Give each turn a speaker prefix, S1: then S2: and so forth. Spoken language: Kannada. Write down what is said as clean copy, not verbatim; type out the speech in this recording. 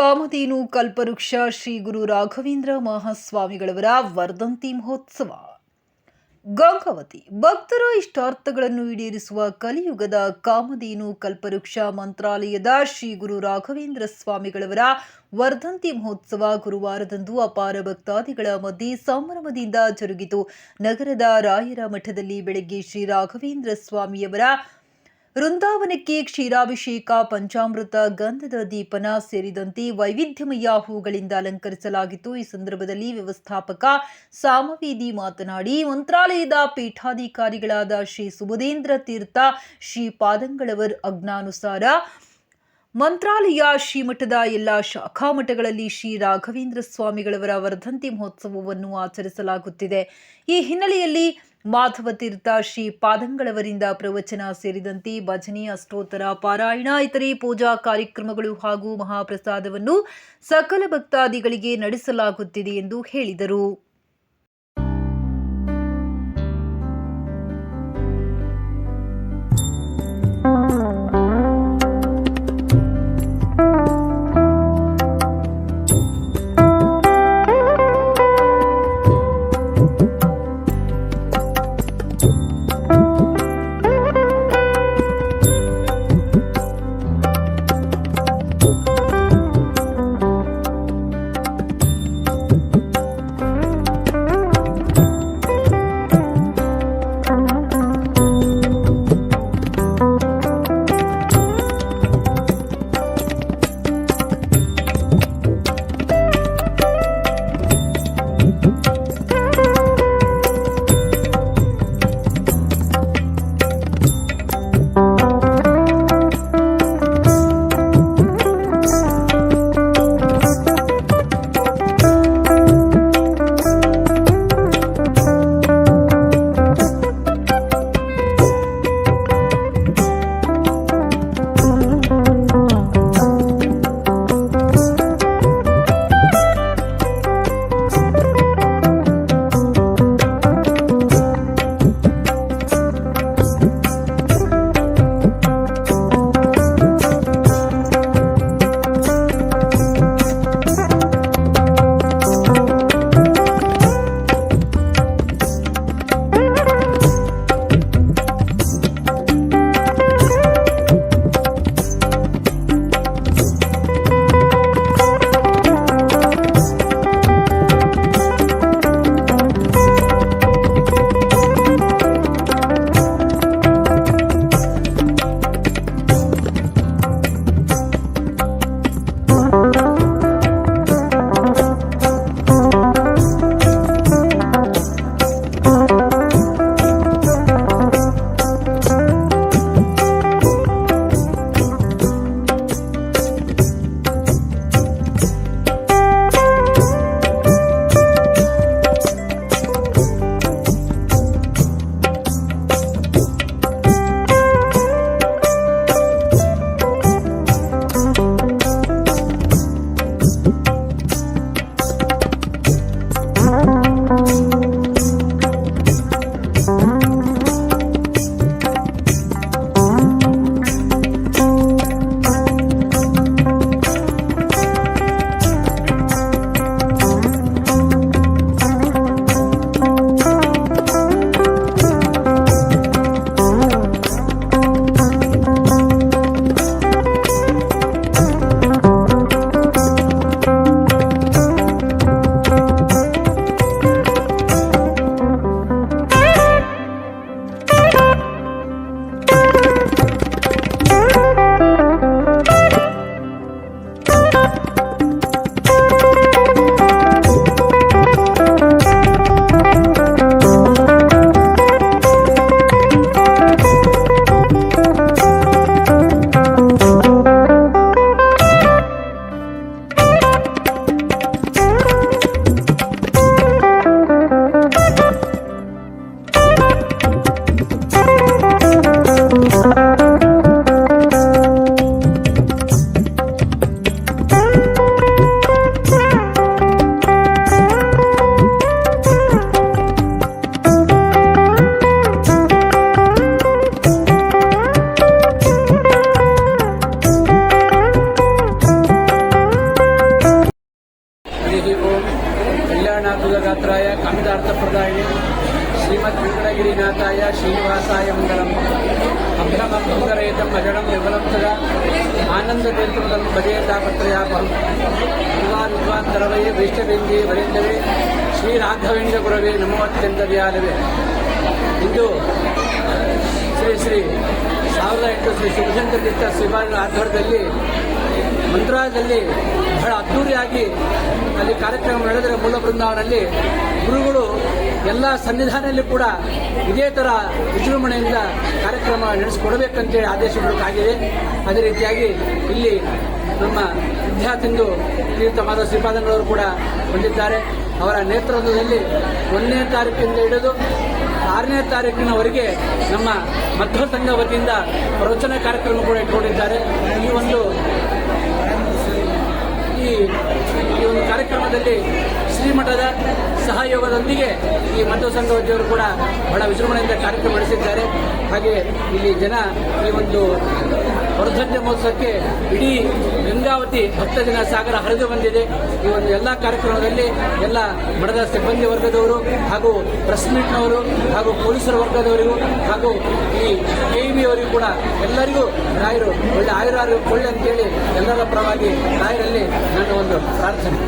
S1: ಕಾಮಧೇನು ಕಲ್ಪವೃಕ್ಷ ಶ್ರೀ ಗುರು ರಾಘವೇಂದ್ರ ಮಹಾಸ್ವಾಮಿಗಳವರ ವರ್ಧಂತಿ ಮಹೋತ್ಸವ. ಗಂಗಾವತಿ ಭಕ್ತರ ಇಷ್ಟಾರ್ಥಗಳನ್ನು ಈಡೇರಿಸುವ ಕಲಿಯುಗದ ಕಾಮಧೇನು ಕಲ್ಪವೃಕ್ಷ ಮಂತ್ರಾಲಯದ ಶ್ರೀ ಗುರು ರಾಘವೇಂದ್ರ ಸ್ವಾಮಿಗಳವರ ವರ್ಧಂತಿ ಮಹೋತ್ಸವ ಗುರುವಾರದಂದು ಅಪಾರ ಭಕ್ತಾದಿಗಳ ಮಧ್ಯೆ ಸಂಭ್ರಮದಿಂದ ಜರುಗಿತು. ನಗರದ ರಾಯರ ಮಠದಲ್ಲಿ ಬೆಳಗ್ಗೆ ಶ್ರೀ ರಾಘವೇಂದ್ರ ಸ್ವಾಮಿಯವರ ವೃಂದಾವನಕ್ಕೆ ಕ್ಷೀರಾಭಿಷೇಕ, ಪಂಚಾಮೃತ, ಗಂಧದ ದೀಪನ ಸೇರಿದಂತೆ ವೈವಿಧ್ಯಮಯ ಹೂಗಳಿಂದ ಅಲಂಕರಿಸಲಾಗಿತ್ತು. ಈ ಸಂದರ್ಭದಲ್ಲಿ ವ್ಯವಸ್ಥಾಪಕ ಸಾಮವೇದಿ ಮಾತನಾಡಿ, ಮಂತ್ರಾಲಯದ ಪೀಠಾಧಿಕಾರಿಗಳಾದ ಶ್ರೀ ಸುಬುಧೇಂದ್ರ ತೀರ್ಥ ಶ್ರೀ ಪಾದಂಗಳವರ್ ಆಜ್ಞಾನುಸಾರ ಮಂತ್ರಾಲಯ ಶ್ರೀಮಠದ ಎಲ್ಲ ಶಾಖಾ ಮಠಗಳಲ್ಲಿ ಶ್ರೀ ರಾಘವೇಂದ್ರ ಸ್ವಾಮಿಗಳವರ ವರ್ಧಂತಿ ಮಹೋತ್ಸವವನ್ನು ಆಚರಿಸಲಾಗುತ್ತಿದೆ. ಈ ಹಿನ್ನೆಲೆಯಲ್ಲಿ ಮಾಧವ ತೀರ್ಥ ಶ್ರೀ ಪಾದಂಗಳವರಿಂದ ಪ್ರವಚನ ಸೇರಿದಂತೆ ಭಜನೆ, ಅಷ್ಟೋತ್ತರ ಪಾರಾಯಣ, ಇತರೆ ಪೂಜಾ ಕಾರ್ಯಕ್ರಮಗಳು ಹಾಗೂ ಮಹಾಪ್ರಸಾದವನ್ನು ಸಕಲ ಭಕ್ತಾದಿಗಳಿಗೆ ನಡೆಸಲಾಗುತ್ತಿದೆ ಎಂದು ಹೇಳಿದರು.
S2: ಕಾಮನಾಥುಲಗಾತ್ರಾಯ ಕಾಮಿತಾರ್ಥಪ್ರದಾಯಿನಿ ಶ್ರೀಮದ್ ವೆಂಕಟಗಿರಿನಾಥಾಯ ಶ್ರೀನಿವಾಸಾಯ ಮಂಗಲಂ ಅಭ್ರಮಂ ಭಂಗರಹಿತಂ ಅಜಡಂ ವಿಫಲಂ ಸದಾ ಆನಂದತೀರ್ಥಂ ಭಜೇತಾಪತ್ರಯಾಪಂ ವಿದ್ವಾಂತರವೇ ವೈಷ್ಣವೇಂದ್ರೇ ವರೇಂದ್ರವೇ ಶ್ರೀ ರಾಘವೇಂದ್ರ ಗುರವೇ ನಮೋ ಅತ್ಯಂತ ದಯಾಳವೇ. ಇಂದು ಶ್ರೀ 1800 ಶ್ರೀ ಶಿವಶಂಕರ ತೀರ್ಥ ಶ್ರೀಪಾದರ ಆಧ್ವರ್ಯದಲ್ಲಿ ಮಂತ್ರಾಲಯದಲ್ಲಿ ಬಹಳ ಅದ್ದೂರಿಯಾಗಿ ಅಲ್ಲಿ ಕಾರ್ಯಕ್ರಮ ನಡೆದರೆ ಮೂಲ ಬೃಂದಾವನಲ್ಲಿ ಗುರುಗಳು ಎಲ್ಲ ಸನ್ನಿಧಾನದಲ್ಲಿ ಕೂಡ ಇದೇ ಥರ ವಿಜೃಂಭಣೆಯಿಂದ ಕಾರ್ಯಕ್ರಮ ನಡೆಸಿಕೊಡಬೇಕಂತೇಳಿ ಆದೇಶಗಳಾಗಿದೆ. ಅದೇ ರೀತಿಯಾಗಿ ಇಲ್ಲಿ ನಮ್ಮ ವಿದ್ಯಾರ್ಥಿಂದು ತೀರ್ಥ ಮಾಧವ ಶ್ರೀಪಾದಂಗಳವರು ಕೂಡ ಬಂದಿದ್ದಾರೆ. ಅವರ ನೇತೃತ್ವದಲ್ಲಿ 1ನೇ ತಾರೀಕಿಂದ ಹಿಡಿದು 6ನೇ ತಾರೀಕಿನವರೆಗೆ ನಮ್ಮ ಮಧ್ವ ಸಂಘ ವತಿಯಿಂದ ಪ್ರವಚನ ಕಾರ್ಯಕ್ರಮ ಕೂಡ ಇಟ್ಕೊಂಡಿದ್ದಾರೆ. ಈ ಒಂದು ಕಾರ್ಯಕ್ರಮದಲ್ಲಿ ಶ್ರೀಮಠದ ಸಹಯೋಗದೊಂದಿಗೆ ಈ ಮಧ್ವ ಸಂಘ ವತಿಯವರು ಕೂಡ ಬಹಳ ವಿಜೃಂಭಣೆಯಿಂದ ಕಾರ್ಯಕ್ರಮ ನಡೆಸಿದ್ದಾರೆ. ಹಾಗೆ ಇಲ್ಲಿ ಜನ ಈ ಒಂದು ವರ್ಧಂತಿ ಮಹೋತ್ಸವಕ್ಕೆ ಇಡೀ ಗಂಗಾವತಿ ಭಕ್ತಜನ ಸಾಗರ ಹರಿದು ಬಂದಿದೆ. ಈ ಒಂದು ಎಲ್ಲ ಕಾರ್ಯಕ್ರಮದಲ್ಲಿ ಎಲ್ಲ ಮಠದ ಸಿಬ್ಬಂದಿ ವರ್ಗದವರು ಹಾಗೂ ಪ್ರೆಸ್ ಮೀಟ್ನವರು ಹಾಗೂ ಪೊಲೀಸರ ವರ್ಗದವರಿಗೂ ಹಾಗೂ ಈ KEB ಅವರಿಗೂ ಕೂಡ ಎಲ್ಲರಿಗೂ ರಾಯರು ಒಳ್ಳೆ ಆಯುರಾರೋಗ್ಯ ಕೊಳ್ಳಿ ಅಂತೇಳಿ ಎಲ್ಲರ ಪರವಾಗಿ ರಾಯರಲ್ಲಿ ನನ್ನ ಒಂದು ಪ್ರಾರ್ಥನೆ.